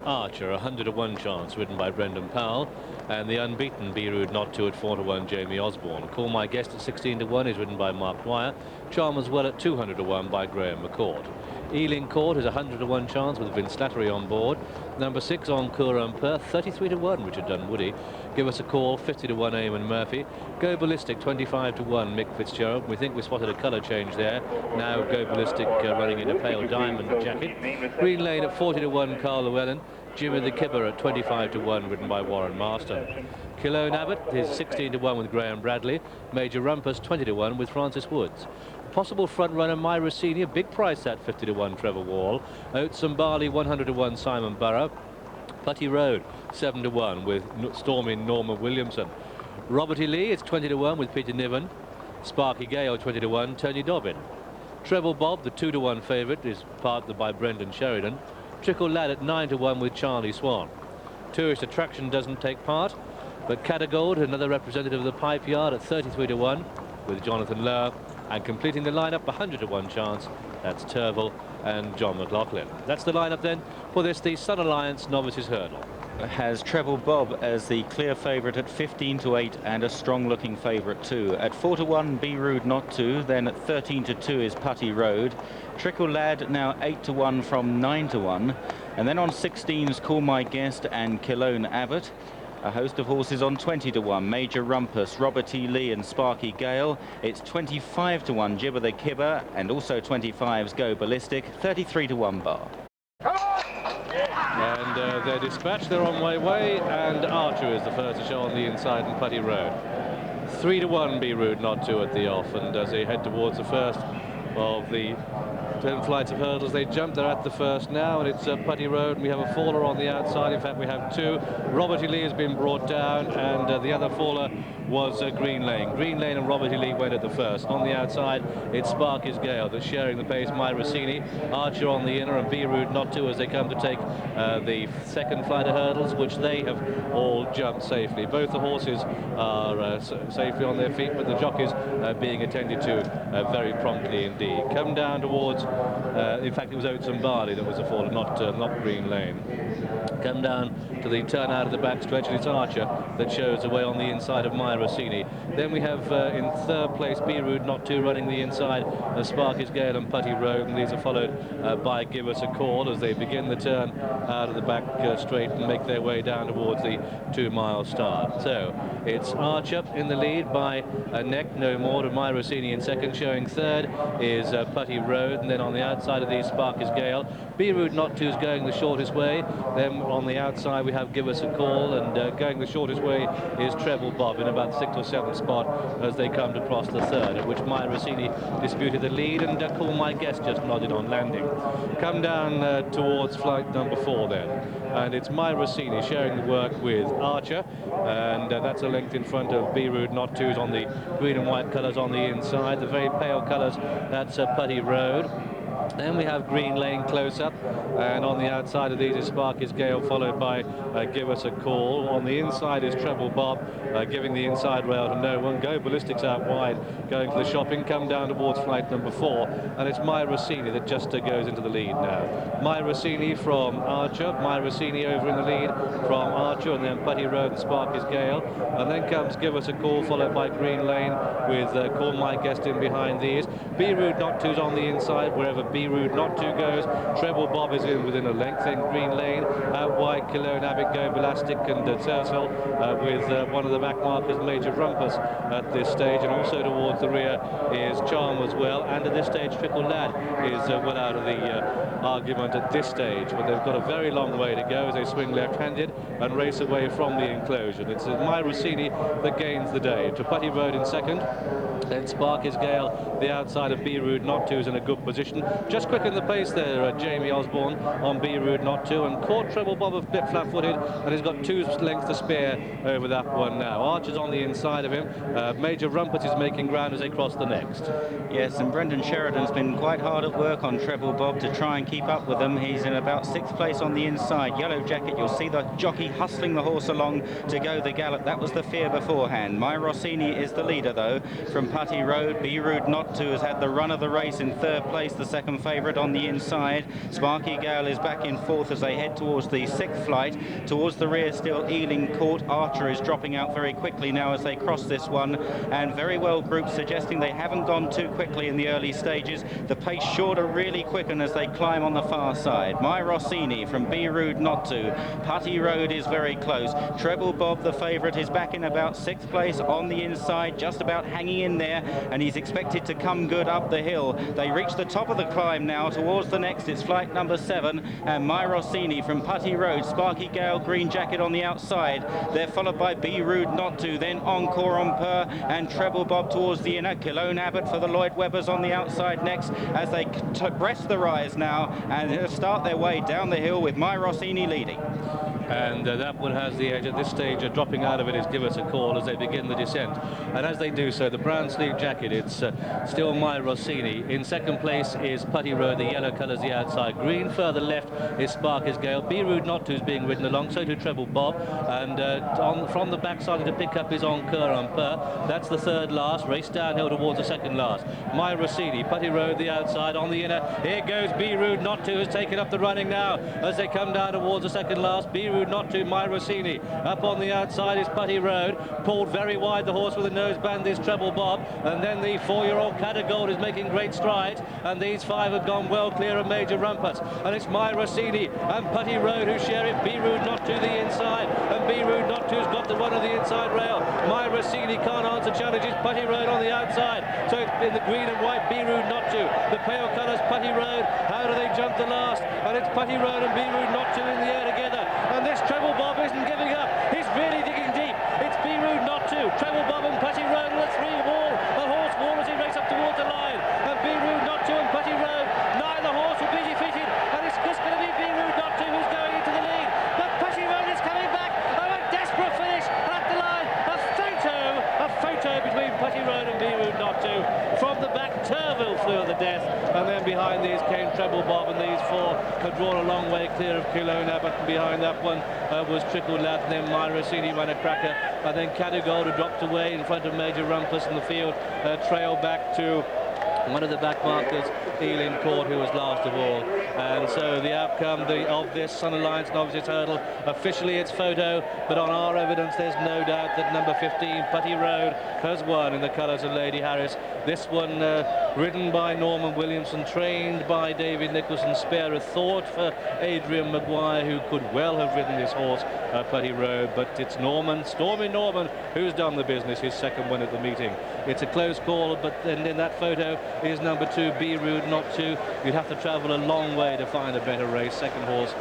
Archer, 100-to-1 chance, ridden by Brendan Powell, and the unbeaten Be Rude Not To at 4-to-1, Jamie Osborne. Call My Guest at 16-to-1 is ridden by Mark Dwyer. Charm as well at 200-to-1 by Graham McCord. Ealing Court is 100-to-1 chance with Vince Slattery on board. Number 6 on Coram Perth, 33-to-1 Richard Dunwoody. Give Us a Call, 50-to-1 Eamon Murphy. Go Ballistic, 25-to-1 Mick Fitzgerald. We think we spotted a colour change there. Now Go Ballistic running in a pale diamond jacket. Green Lane at 40-to-1 Carl Llewellyn. Jimmy the Kipper at 25-to-1 ridden by Warren Marston. Cheltenham Abbott is 16-to-1 with Graham Bradley. Major Rumpus 20-to-1 with Francis Woods. Possible front runner Myra Senior, big price at 50-to-1 Trevor Wall. Oates and Barley 100-to-1 Simon Burrow. Putty Road 7-to-1 with Stormy Norma Williamson. Robert E. Lee is 20-to-1 with Peter Niven. Sparky Gale 20-to-1 Tony Dobbin. Treble Bob, the 2-to-1 favourite, is partnered by Brendan Sheridan. Trickle Lad at 9-to-1 with Charlie Swan. Tourist Attraction doesn't take part, but Catagold, another representative of the Pipe Yard, at 33-to-1 with Jonathan Lowe, and completing the lineup, 100-to-1 chance, that's Turville and John McLaughlin. That's the lineup then for this, the Sun Alliance Novices Hurdle. Has Treble Bob as the clear favourite at 15-to-8 and a strong-looking favourite too. At 4-to-1, Be Rude Not To. Then at 13-to-2 is Putty Road. Trickle Lad now 8-to-1 from 9-to-1. And then on 16s, Call My Guest and Cheltenham Abbott. A host of horses on 20-to-1, Major Rumpus, Robert E. Lee and Sparky Gale. It's 25-to-1, Jibber the Kibber, and also 25s Go Ballistic, 33-to-1 bar. And they're dispatched, they're on my way, and Archer is the first to show on the inside in Putty Road. 3-to-1 Be Rude Not To at the off, and as they head towards the first of the 10 flights of hurdles they jump, they're at the first now, and it's Putty Road, and we have a faller on the outside. In fact, we have two. Robert E. Lee has been brought down, and the other faller was Green Lane. Green Lane and Robert E. Lee went at the first. On the outside, it's Sparky's Gale that's sharing the pace. Myra Senior, Archer on the inner, and Be Rude Not To as they come to take the second flight of hurdles, which they have all jumped safely. Both the horses are safely on their feet, but the jockeys being attended to very promptly indeed. Come down towards, in fact, it was Oates and Barley that was a faller, not Green Lane. Come down to the turn out of the back stretch, and it's Archer that shows away on the inside of Myra Senior. Then we have in third place Be Rude Not To running the inside of Sparky's Gale and Putty Road, and these are followed by Give Us a Call as they begin the turn out of the back straight and make their way down towards the 2-mile start. So it's Archer in the lead by a neck, no more, to Myra Senior in second. Showing third is Putty Road, and then on the outside of these Sparky's Gale. Be Rude Not To is going the shortest way. Then on the outside we have Give Us a Call, and going the shortest way is Treble Bob in about 6th or 7th spot as they come to cross the third, at which Myra Senior disputed the lead, and Call My Guest just nodded on landing. Come down towards flight number 4 then, and it's Myra Senior sharing the work with Archer, and that's a length in front of Be Rude Not To's on the green and white colours on the inside. The very pale colours, that's Putty Road. Then we have Green Lane close up, and on the outside of these is Sparky's Gale, followed by Give Us a Call. On the inside is Treble Bob, giving the inside rail to no one. Go Ballistic's out wide, going for the shopping. Come down towards flight number 4, and it's Myra Senior that just goes into the lead now. Myra Senior from Archer, Myra Senior over in the lead from Archer, and then Putty Road and Sparky's Gale, and then comes Give Us a Call, followed by Green Lane with Call My Guest in behind these. Be Rude Not To's on the inside, wherever Be Rude Not To goes. Treble Bob is in within a length. In Green Lane, out wide, Cheltenham Abbott, Go Ballistic, and Turtle with one of the back markers, Major Rumpus, at this stage, and also towards the rear is Charm as well. And at this stage, Trickle Lad is well out of the argument at this stage, but they've got a very long way to go as they swing left-handed and race away from the enclosure. It's Myra Senior that gains the day. To Putty Road in second, then Sparky's Gale, the outside of Be Rude Not To, is in a good position. Just quicken the pace there, Jamie Osborne on Be Rude Not To, and caught Treble Bob, of bit flat-footed, and he's got 2 lengths to spare over that one now. Archer's on the inside of him. Major Rumpet is making ground as they cross the next. Yes, and Brendan Sheridan's been quite hard at work on Treble Bob to try and keep up with them. He's in about 6th place on the inside. Yellow Jacket, you'll see the jockey hustling the horse along to go the gallop. That was the fear beforehand. My Rossini is the leader, though, from Putty Road. Be Rude Not To has had the run of the race in 3rd place, the 2nd favourite on the inside. Sparky Gale is back in 4th as they head towards the 6th flight. Towards the rear still Ealing Court. Archer is dropping out very quickly now as they cross this one, and very well grouped, suggesting they haven't gone too quickly in the early stages. The pace sure to really quicken as they climb on the far side. My Rossini from Be Rude Not To. Putty Road is very close. Treble Bob, the favourite, is back in about 6th place on the inside, just about hanging in there, and he's expected to come good up the hill. They reach the top of the climb now towards the next. It's flight number 7, and My Rossini from Putty Road. Sparky Gale, Green Jacket on the outside. They're followed by Be Rude Not To, then Encore on Per, and Treble Bob towards the inner. Cologne Abbott for the Lloyd Webbers on the outside next as they breast the rise now and start their way down the hill with My Rossini leading. And that one has the edge at this stage. Dropping out of it is Give Us a Call as they begin the descent. And as they do so, the brown sleeve jacket, it's still My Rossini. In 2nd place is Putty Road, the yellow colours the outside. Green further left is Sparky's Gale. Be Rude Not To is being ridden along, so to Treble Bob. And from the back starting to pick up is Encore on Per. That's the 3rd last. Race downhill towards the 2nd last. My Rossini, Putty Road the outside. On the inner, here goes Be Rude Not To, has taken up the running now as they come down towards the 2nd last. Be Rude Not To, My Rossini. Up on the outside is Putty Road. Pulled very wide, the horse with a noseband is Treble Bob. And then the 4-year-old Catagold is making great strides. And these 5 have gone well clear of Major Rumpet. And it's My Rossini and Putty Road who share it. Be Rude Not To the inside. And Be Rude Not To's got the run of the inside rail. My Rossini can't answer challenges. Putty Road on the outside. So it's in the green and white, Be Rude Not To. The pale colours, Putty Road. How do they jump the last? And it's Putty Road and Be Rude Not To in the air together. And this Treble Bob isn't giving up. He's really digging deep. It's Be Rude Not To. Treble Bob and Putty Road in a 3-wall. A horse wall as he races up towards the line. And Be Rude Not To and Putty Road. Neither horse will be defeated. And it's just going to be Be Rude Not To who's going into the lead. But Putty Road is coming back. And a desperate finish at the line. A photo between Putty Road and Be Rude Not To. From the back, Turville flew at the death. And then behind these came Treble Bob, and these 4 have drawn a long way clear of Cologne Abbott. And behind that one was Trickle Lad, and then My Rossini ran a cracker, and then Catagold had dropped away in front of Major Rumpus, and the field trailed back to one of the back markers, Ealing Court, who was last of all. And so the outcome of this Sun Alliance Novices Hurdle, officially it's photo, but on our evidence there's no doubt that number 15, Putty Road, has won in the colours of Lady Harris. This one ridden by Norman Williamson, trained by David Nicholson. Spare a thought for Adrian Maguire, who could well have ridden this horse, Putty Road, but it's Norman, Stormy Norman, who's done the business, his 2nd win at the meeting. It's a close call, but then in that photo is number 2, Be Rude Not To. You'd have to travel a long way to find a better race. Second horse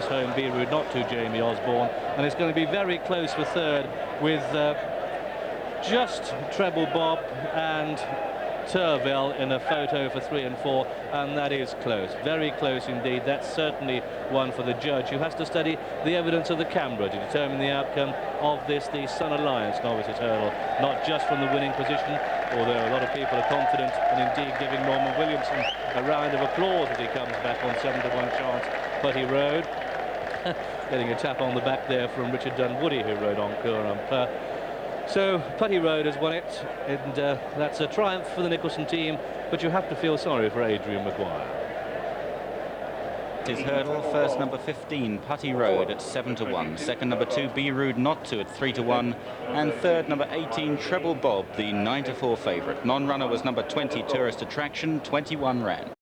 home, Be Rude Not To, Jamie Osborne. And it's going to be very close for 3rd with just Treble Bob and Turville in a photo for 3 and 4, and that is close, very close indeed. That's certainly one for the judge, who has to study the evidence of the camera to determine the outcome of this, the Sun Alliance Novices Hurdle, not just from the winning position, although a lot of people are confident and indeed giving Norman Williamson a round of applause as he comes back on 7-1 chance. Putty Road getting a tap on the back there from Richard Dunwoody, who rode Encore on Per. So Putty Road has won it, and that's a triumph for the Nicholson team, but you have to feel sorry for Adrian Maguire. His hurdle, first number 15, Putty Road at 7-1, second number 2, Be Rude Not To at 3-1, and third number 18, Treble Bob, the 9-4 favourite. Non-runner was number 20, Tourist Attraction, 21 ran.